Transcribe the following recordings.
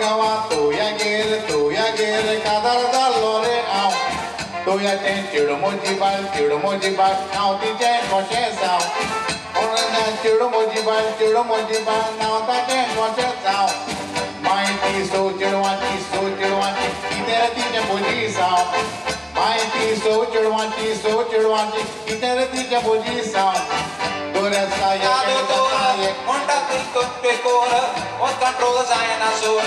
gawa tu ya gir kadar dalore au tu ya ten chido moji bal now ti chen ko che sao ora na chido moji bal now ta chen ko che sao mai ti so chido wan ti tere ti chen moji sao mai ti so chido wan ti tere ti chen moji sao dora sa ya monta tu kora on control sayana sur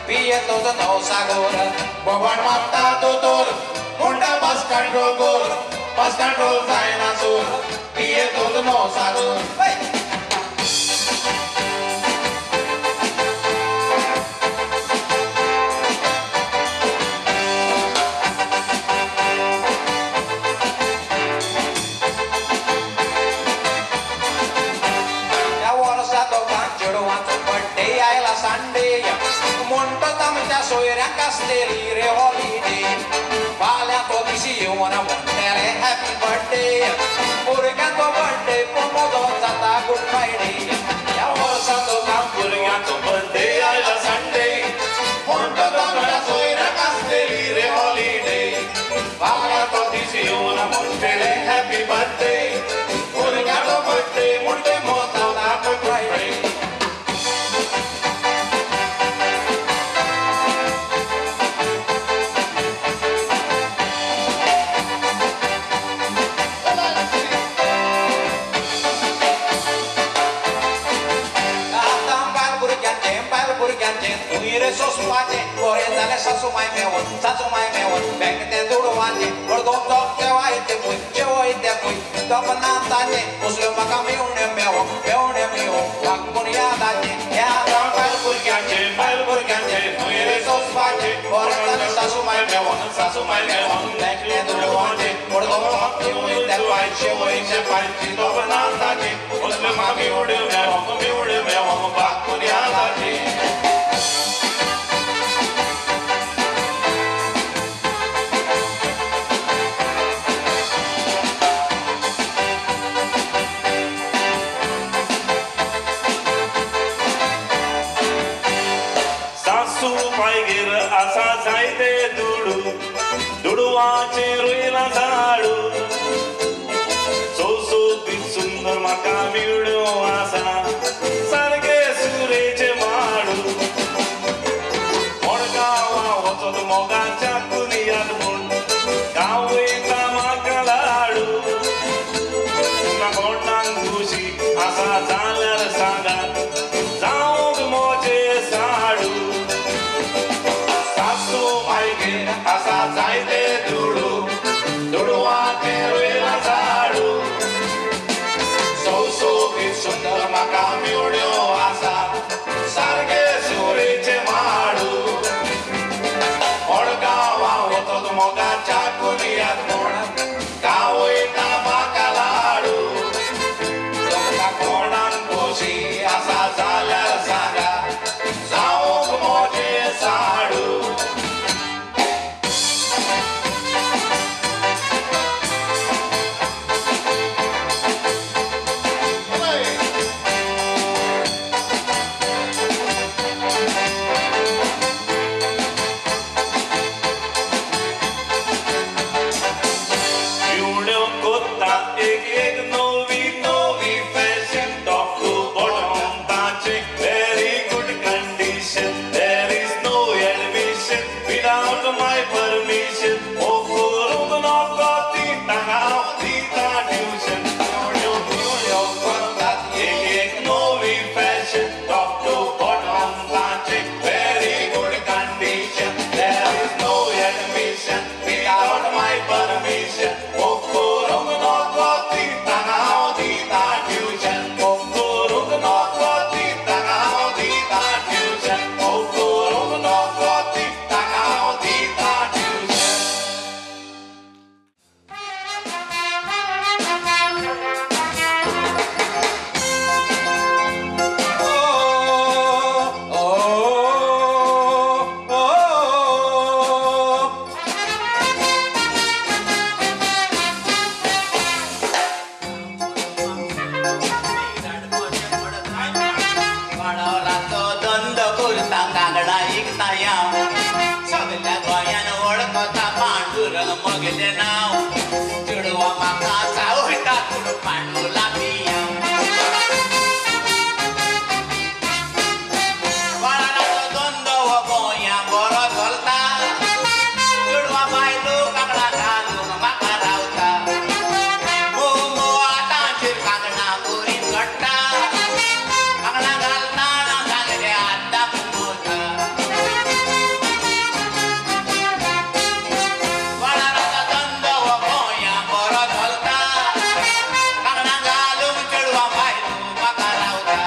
piye to no sagora babar matta to tor monta bus control sayana sur piye to no sagora Sunday, monta tamta soira castelli re holiday. Vale a tutti si una montere happy birthday. Purgato birthday, pomodo tata good Friday. Ya vosa to kam purgato birthday alla Sunday. Monta tamta soira castelli re holiday. Vale a tutti si una montere happy birthday. Purgato birthday, monte mota tata good Friday. Sos pate, por dale sasu mai mewon, bek te duro wante, por dom dom te vai te pui, to panata ne, muslim makami une mewon, wak kunia date, ya dam bal burgante, muire sos pate, por dale sasu mai mewon, bek te duro wante, por dom dom te vai to panata ne, muslim makami une mewon, wak kunia date. Asa zaite dudu ache ruila zaadu so big sundar makami udu asa sarge sureje maadu morgawa hotod moga chakuni admun kawe kamakalaadu na gondang gushi asa zalar sanga zaug moje saadu asa zaite dudu ate ruila zaadu so big sundar makami udu asa sarge sureje maadu morgawa hotod moga chakuni admun kawe kamakalaadu na gondang gushi asa zalar sanga zaug moje saadu. केले नाव चिडवा माकाचा उलटा तुड पांडुला पिया बाळाला दोंदो गोया बरो झोलता चिडवा बायलो काकडा घालून माका रावता मो मो आता चिर कागणा गोरी घट्टा कागणा घालता सांगले आत्ता मोठा बाळाला दोंदो गोया बरो झोलता कागणा घालून चिडवा बायलो माका रावता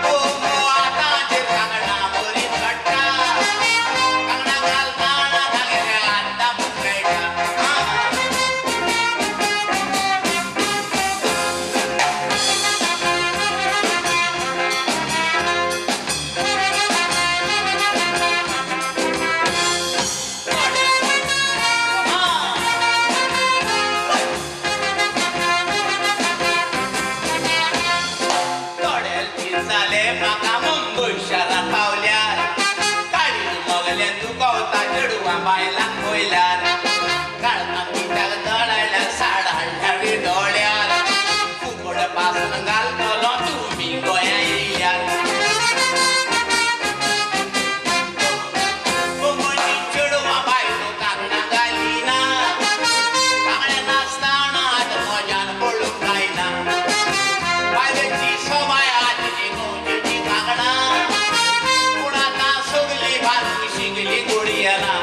मो मो आता चिर कागणा गोरी घट्टा कागणा घालता सांगले आत्ता मोठा तोडेल पिसाले माका मुंबई शहरात पावल्यार काळी मगले दुखवता चिडवा बायला कोयल्यार काळना पिठाक दळायला साड हाडल्यार डोळ्यार फुकट पासून घालतलो तुम्ही गोंया येयल्यार कोमळी चिडवा बायलो कागणा घालिना कागण्या नाचताना आत मजान पडूंक जायना बायलेची सवाय आजची गोंयची कागणा पूण आतां सगली भाजी शिगली गुडयेना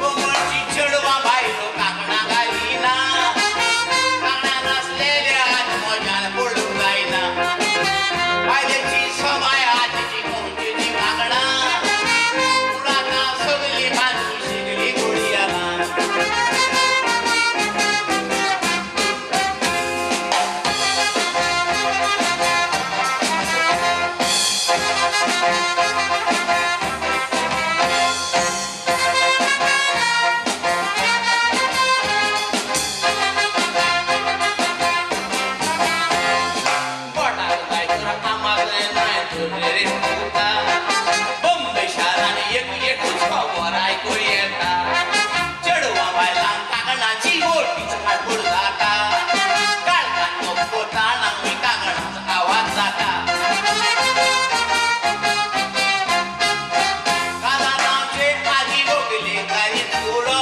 कोमळची चिडवा बायलो कागणा घालिना कागण्या नाचलेल्या आत मजान पडूंक जायना बायलेची सवाय आजची गोंयची कागणा पूण आतां सगली भाजी शिगली गुडयेना बोटाक जायतर आमागले न्हय तुजे रे पुता बंबई शारान एकूच खबर आयकूं येता चेडवा बायलांक कागणाची मोठीच आडबड जाता काळखान पोताना कागणाचो आवाज जाता कालांचे आजी भोगले गाडी तुडो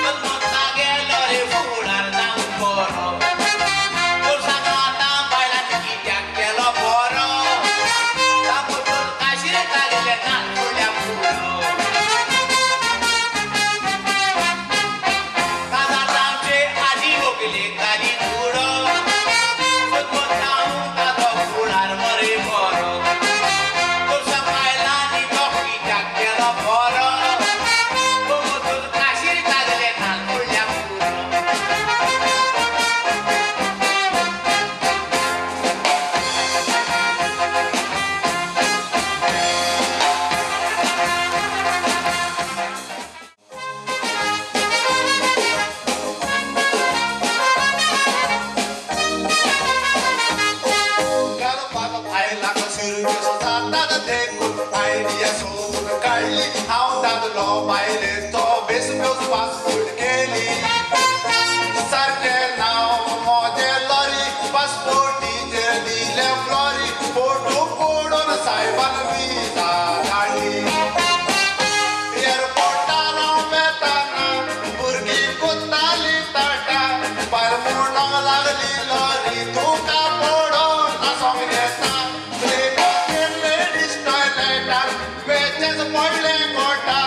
जल्मता गेलो रे फुडार जावं बरो पोरसानो आतां बायलांनी कित्याक केलो बरो ताबडतोब काशीर काडले ना फुडल्या फुडो कालांचे आजी भोगले गाडी तुडो जल्मता कालो फुडार मरे बरो पोरसा बायलांनी तो कित्याक केलो बरो ताबडतोब काशीर काडले ना फुडल्या फुडो गरबाक भायला कसरगेसो जाता देखून आयडिया सोदून काडली हांव दादलो बायलेचो बेस बेस पासपोर्ट केली सारकें नांव म्हजें लॉरी पासपोर्टीचेर दिले फ्लॉरी फोटो पडून सायबान विजा धाडली एअरपोर्टार हांव वेताना भुरगीं कोत्तालीं ताटा भायर म्हणूंक लागली लॉरी तुका पडोन आसोंक येता लेडीज टॉयलेटार वेचेंच पडलें गोटा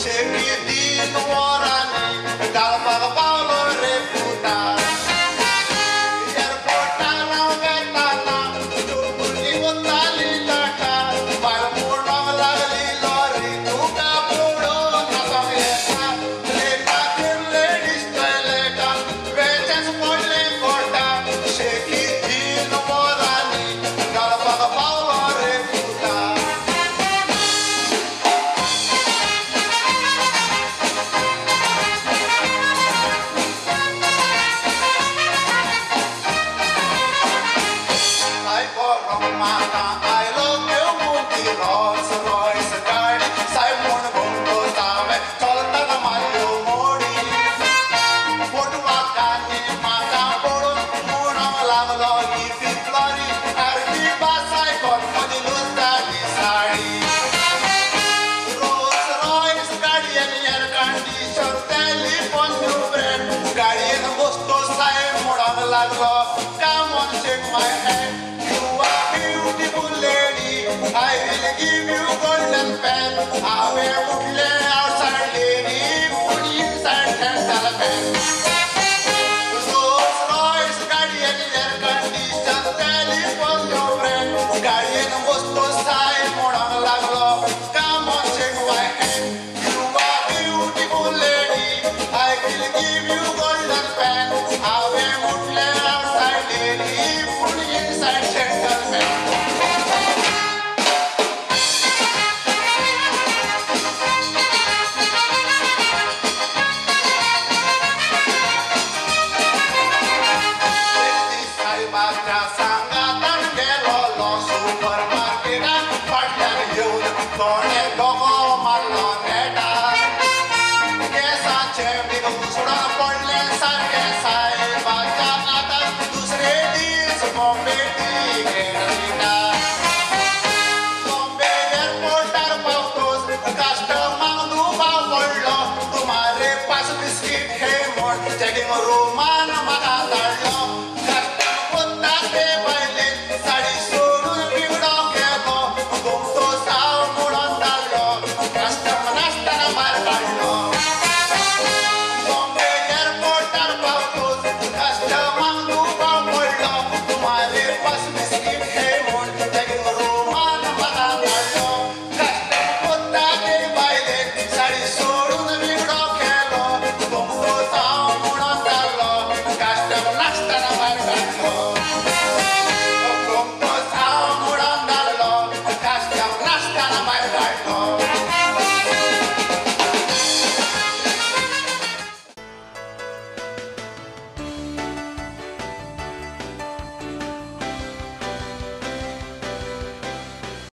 शेकी 3 वरांनी घालपाक पावलो रे पुता एअरपोर्टार हांव वेताना भुरगीं कोत्तालीं ताटा भायर म्हणूंक लागली लॉरी तुका पडोन आसोंक येता लेडीज टॉयलेटार वेचेंच पडलें गोटा शेकी 3 वरांनी घालपाक पावलो रे पुता I bought a